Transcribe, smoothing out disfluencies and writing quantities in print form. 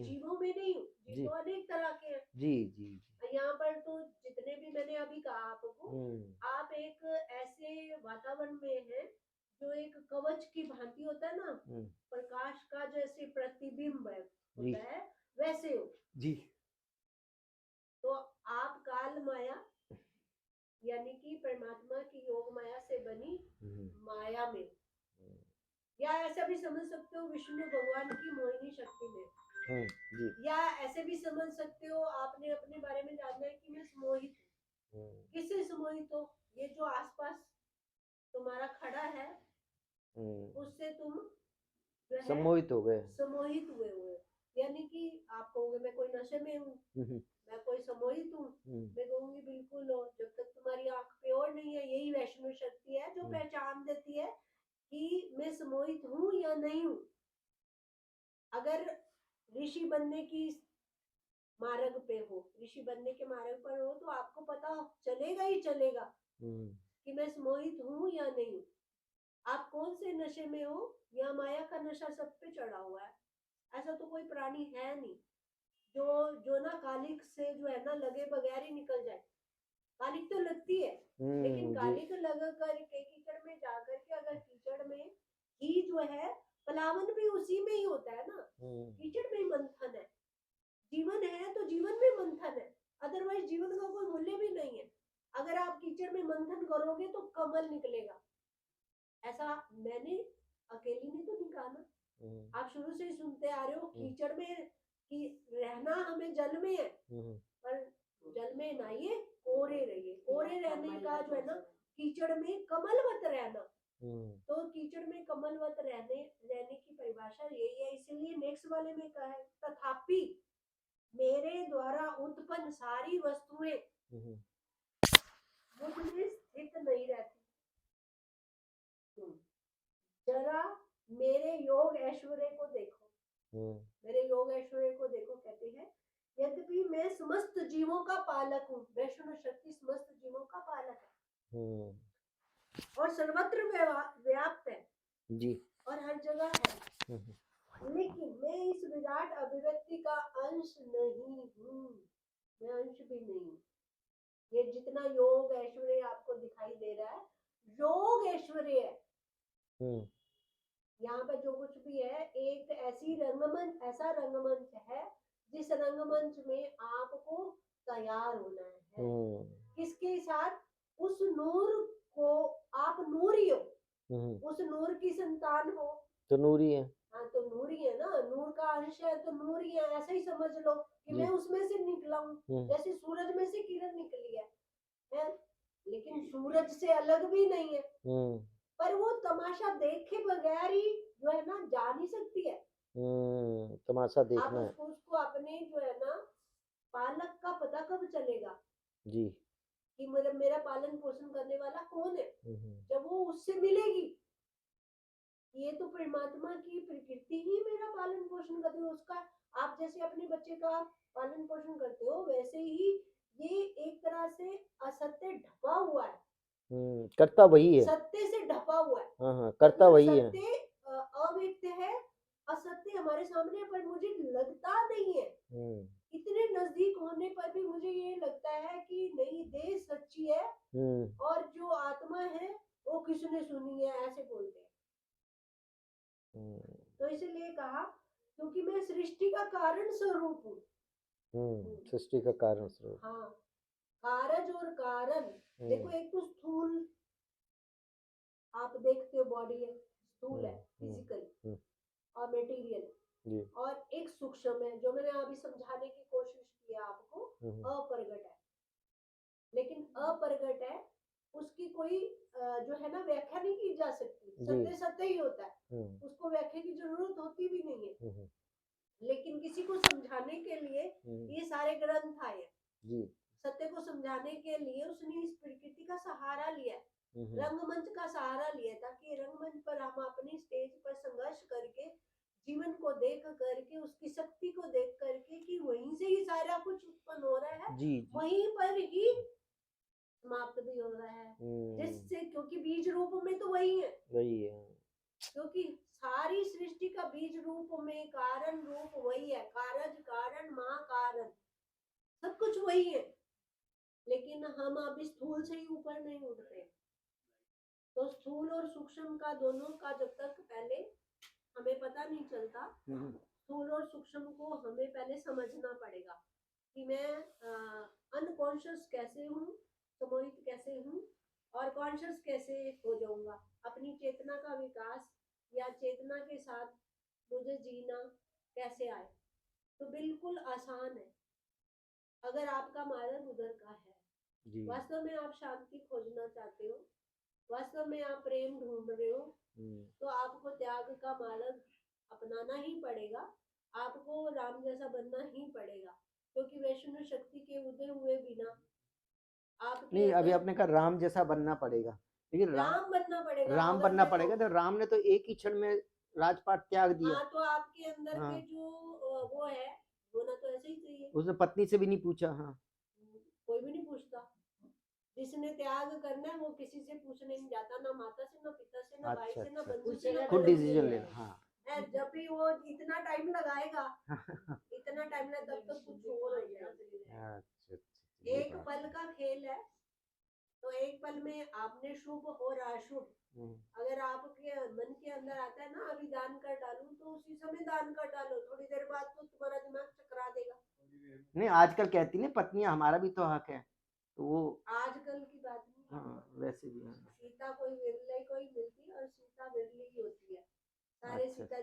जीवों में नहीं हूँ। जीव जी तो अनेक तरह के हैं। जी जी जी। यहाँ पर तो जितने भी मैंने अभी कहा आपको, हम्म आप एक ऐसे वातावरण में हैं जो एक कवच की भांति होता है ना, हम्म, प्रकाश का जैसे प्रतिबिंब है जी होता है, वैसे हो। जी। तो आप काल माया यानी कि परमात्मा की योग माया से बनी हम्म, माया में, हम्म, या ऐसा भी समझ सकते हो विष्णु भगवान की मोहिनी शक्ति में, जी। या ऐसे भी समझ सकते हो आपने अपने बारे में जानना है कि मैं मोहित हूँ। हम्म, किससे सम्मोहित हो? ये जो आसपास तुम्हारा खड़ा है हम्म, उससे तुम जो है सम्मोहित हो गए। सम्मोहित हुए हुए। यानी कि आप कहोगे मैं कोई नशे में हूँ, हम्म मैं कोई सम्मोहित हूँ, हम्म मैं कहूंगी बिल्कुल हो। जब तक तुम्हारी आंख पे और नहीं है, यही वैष्णव शक्ति है जो हम्म पहचान देती है कि मैं सम्मोहित हूँ या नहीं हूँ। अगर ऋषि बनने की मार्ग पे हो, ऋषि बनने के मार्ग पर हो, तो आपको पता चलेगा ही चलेगा हम्म, कि मैं सम्मोहित हूँ या नहीं हूँ। आप कौन से नशे में हो, या माया का नशा सब पे चढ़ा हुआ है। ऐसा तो कोई प्राणी है नहीं जो जो ना कालिक से जो है ना लगे बगैर ही निकल जाए। कालिक तो लगती है, लेकिन जी। कालिक लग करके कीचड़ में जाकर के, अगर कीचड़ में ही जो है, पलावन भी उसी में ही होता है ना, हम्म कीचड़ में ही मंथन है। जीवन है तो जीवन में मंथन है, अदरवाइज जीवन का कोई मूल्य भी नहीं है। अगर आप कीचड़ में मंथन करोगे तो कमल निकलेगा। ऐसा मैंने अकेली ने तो नहीं कहा ना, हम्म आप शुरू से ही सुनते आ रहे हो। हम्म कीचड़ में कि रहना हमें जल में है, हम्म पर जल में नहाइए, कोरे रहिए। कोरे रहने का जो है ना, कीचड़ में कमलवत रहना। हम्म, तो कीचड़ में कमलवत रहने की परिभाषा यही है। इसीलिए नेक्स्ट वाले में कहा है, तथापि मेरे द्वारा उत्पन्न सारी वस्तुएं हम्म, मुझ में स्थित नहीं रहती। जरा मेरे योग ऐश्वर्य को देखो, हम्म, मेरे योग ऐश्वर्य को देखो। कहते हैं, यद्यपि मैं समस्त जीवों का पालक हूँ। वैष्णव शक्ति समस्त जीवों का पालक है हम्म, और सर्वत्र व्याप्त है जी। और हर जगह है। हम्म लेकिन मैं इस विराट अभिव्यक्ति का अंश नहीं हूँ, मैं अंश भी नहीं हूँ। ये जितना योग ऐश्वर्य आपको दिखाई दे रहा है, योग ऐश्वर्य है। हम्म यहाँ पर जो कुछ भी है, एक ऐसी रंगमंच, ऐसा रंगमंच है जिस रंगमंच में आपको तैयार होना है। हम्म किसके साथ? उस नूर को, आप नूर ही हो, हम्म, उस नूर की संतान हो। तो नूरी है। हाँ, तो नूर ही है ना, नूर का अंश है तो नूर ही है। ऐसा ही समझ लो कि जी। मैं उसमें से निकला हूँ, हम्म जैसे सूरज में से किरण निकली है? लेकिन सूरज से अलग भी नहीं है। हम्म पर वो तमाशा देखे बगैर ही जो है ना जा नहीं सकती है। तमाशा आप देखना है। उसको अपने जो है ना पालक का पता कब चलेगा जी। कि मेरा पालन पोषण करने वाला कौन है? हम्म जब वो उससे मिलेगी। ये तो परमात्मा की प्रकृति ही मेरा पालन पोषण करती है उसका। आप जैसे अपने बच्चे का पालन पोषण करते हो, वैसे ही ये एक तरह से असत्य ढपा हुआ है, करता वही है। सत्य से ढपा हुआ है। हाँ हाँ, करता मतलब वही है। सत्य अव्यक्त है, असत्य हमारे सामने, पर मुझे लगता नहीं है। हम्म इतने नजदीक होने पर भी मुझे ये लगता है कि नहीं, देह सच्ची है हम्म और जो आत्मा है वो किसने सुनी है, ऐसे बोलते हैं। हम्म तो इसलिए कहा, क्योंकि मैं सृष्टि का कारण स्वरूप हूँ। सृष्टि का कारण स्वरूप। हाँ, कारज और कारण। देखो, हम्म एक तो स्थूल आप देखते हो, बॉडी है, स्थूल है, हम्म हम्म फिजिकल हम्म, और मटेरियल। जी। और एक सूक्ष्म है, जो मैंने अभी समझाने की कोशिश की आपको, हम्म अप्रगट है। लेकिन अप्रगट है, उसकी कोई जो है ना व्याख्या नहीं की जा सकती। जी। सत्य सत्य ही होता है, हम्म उसको व्याख्या की जरूरत होती भी नहीं है। हम्म लेकिन किसी को समझाने के लिए हम्म, ये सारे ग्रंथ आए हैं। जी। सत्य को समझाने के लिए उसने इस प्रकृति का सहारा लिया, हम्म रंगमंच का सहारा लिया, ताकि रंगमंच पर हम अपनी स्टेज पर संघर्ष करके, जीवन को देख करके, उसकी शक्ति को देख करके कि वहीं से ही सारा कुछ उत्पन्न हो रहा है, जी जी। वहीं पर ही समाप्त भी हो रहा है। हम्म, जिससे, क्योंकि बीज रूप में तो वही है, वही है। क्योंकि सारी सृष्टि का बीज रूप में कारण रूप वही है, कारज ही है, लेकिन हम अभी स्थूल से ही ऊपर नहीं उठते। तो स्थूल और सूक्ष्म का दोनों का जब तक पहले हमें पता नहीं चलता, स्थूल और सूक्ष्म को हमें पहले समझना पड़ेगा कि मैं अनकॉन्शियस कैसे हूँ, सम्मोहित कैसे हूँ और कॉन्शियस कैसे हो जाऊंगा। अपनी चेतना का विकास या चेतना के साथ मुझे जीना कैसे आए। तो बिल्कुल आसान है अगर आपका मार्ग उधर का है। जी वास्तव में आप शांति खोजना चाहते हो, वास्तव में आप प्रेम ढूंढ रहे हो, तो आपको त्याग का मार्ग अपनाना ही पड़ेगा। आपको राम जैसा बनना ही पड़ेगा, क्योंकि वैष्णव शक्ति के उदय हुए बिना आपके नहीं, अभी अंदर आपने कहा राम जैसा बनना पड़ेगा, लेकिन राम बनना पड़ेगा। राम अगर बनना मैं पड़ेगा तो राम ने तो एक ही क्षण में राजपाट त्याग दिया। हाँ, तो आपके अंदर हाँ। के जो वो है, होना तो ऐसे ही चाहिए। उसने पत्नी से भी नहीं पूछा। हाँ, कोई भी नहीं पूछता। जिसने त्याग करना है वो किसी से पूछने नहीं जाता, ना माता से, ना पिता से, ना भाई अच्छा से, ना अच्छा, बंधु से, ना खुद बड़ों डिसीजन से। लेना। हाँ है, जब भी वो इतना टाइम लगाएगा, इतना टाइम लगा तब तक कुछ और हो जाएगा। अच्छा अच्छा, ये एक बात पल का खेल है, तो एक पल में आपने शुभ और अशुभ, अगर आपके मन के अंदर आता है ना अभी दान कर डालूं, तो उसी समय दान कर डालो, थोड़ी देर बाद तो तुम्हारा दिमाग चकरा देगा। नहीं, आजकल कहती ना पत्नियां हमारा भी तो हक है, तो वो आजकल की बात नहीं। हाँ वैसे भी। हाँ, सीता कोई विरले कोई मिलती है, और सीता विरली ही होती है। सारे अच्छा। सीता